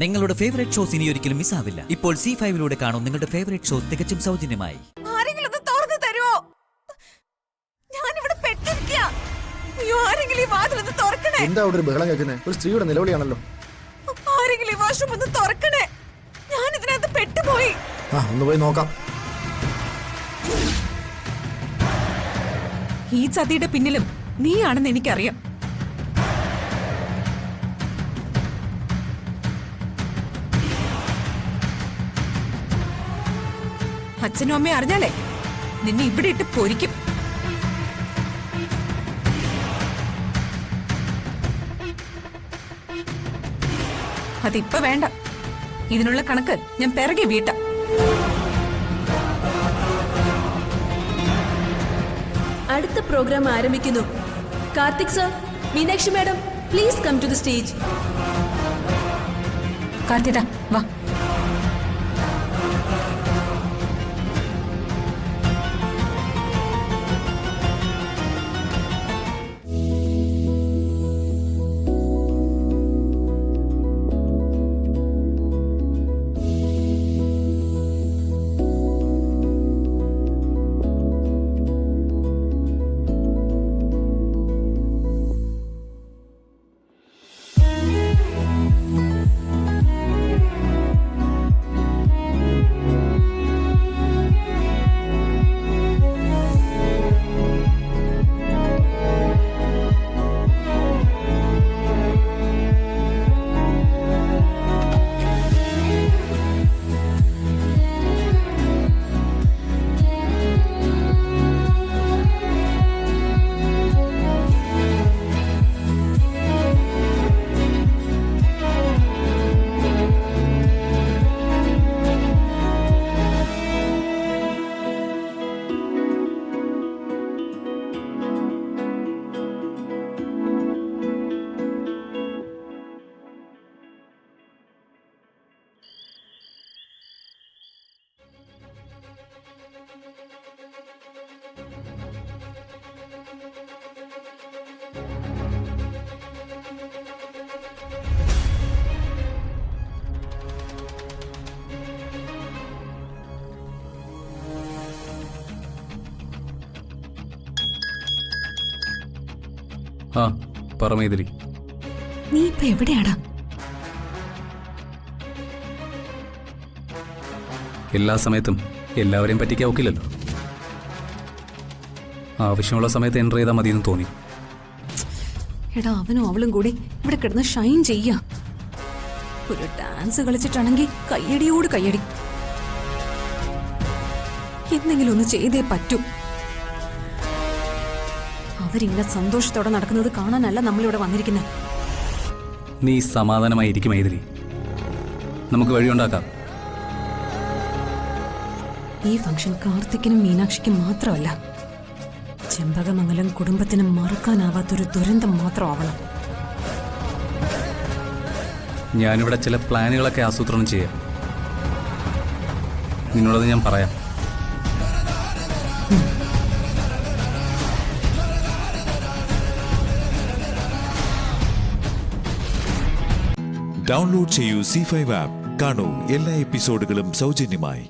നിങ്ങളുടെ favourite shows ഇനി ഒരിക്കലും മിസ്സാവില്ല. ഇപ്പോൾ C5 കാണും നിങ്ങളുടെ ഫേവറേറ്റ് ഷോസ് തികച്ചും സൗജന്യമായി. ആരെങ്കിലും ഒന്ന് തുറന്നു തരുമോ? ഞാനിവിടെ പെട്ടിരിക്കുക. അയ്യോ, ആരെങ്കിലും ഈ വാതിലൊന്ന് തുറക്കണേ. എന്താ അവിടെ ഒരു ബഹളം കേൾക്കുന്നത്? ഒരു സ്ത്രീയുടെ നിലവിളിയാണല്ലോ. ആരെങ്കിലും ഈ വാഷ്റൂം ഒന്ന് തുറക്കണേ. ഞാൻ ഇതിനകത്ത് പെട്ടുപോയി. ഒന്ന് പോയി നോക്കാം. ഈ ചതിയുടെ പിന്നിലും നീയാണെന്ന് എനിക്കറിയാം. അച്ഛനും അമ്മയും അറിഞ്ഞാലേ നിന്നെ ഇവിടെ ഇട്ട് പൊരിക്കും. അതിപ്പോ വേണ്ട. ഇതിനുള്ള കണക്ക് ഞാൻ പിറകെ വീട്ടാം. അടുത്ത പ്രോഗ്രാം ആരംഭിക്കുന്നു. Karthik sir, Meenakshi madam, please come to the stage. Karthika വാ. പറമേതിരി, നീ ഇപ്പൊ എവിടെയാടാ? എല്ലാ സമയത്തും എല്ലാവരെയും പറ്റിക്കാൻ ഒക്കില്ലല്ലോ. ആവശ്യമുള്ള സമയത്ത് എൻ്റർ ചെയ്താൽ മതിയെന്ന് തോന്നി. എടാ, അവനും അവളും കൂടി ഇവിടെ കിടന്ന് ഷൈൻ ചെയ്യാ. ഒരു ഡാൻസ് കളിച്ചിട്ടാണെങ്കിൽ കയ്യടിയോട് കയ്യടി. എന്തെങ്കിലും ഒന്ന് ചെയ്തേ പറ്റൂ. അവരിങ്ങനെ സന്തോഷത്തോടെ നടക്കുന്നത് കാണാനല്ല നമ്മളിവിടെ വന്നിരിക്കുന്നത്. നീ സമാധാനമായിരിക്കും മൈഥിലി, നമുക്ക് വഴിയുണ്ടാക്കാം. ഈ ഫംഗ്ഷൻ കാർത്തിക്കിനും മീനാക്ഷിക്കും മാത്രമല്ല, ചെമ്പകമംഗലം കുടുംബത്തിന് മറക്കാനാവാത്തൊരു ദുരന്തം മാത്രമാവണം. ഞാനിവിടെ ചില പ്ലാനുകളൊക്കെ ആസൂത്രണം ചെയ്യാം. നിന്നോടത് ഞാൻ പറയാം. ഡൗൺലോഡ് ചെയ്യൂ C5 ആപ്പ്. കാണൂ എല്ലാ എപ്പിസോഡുകളും സൗജന്യമായി.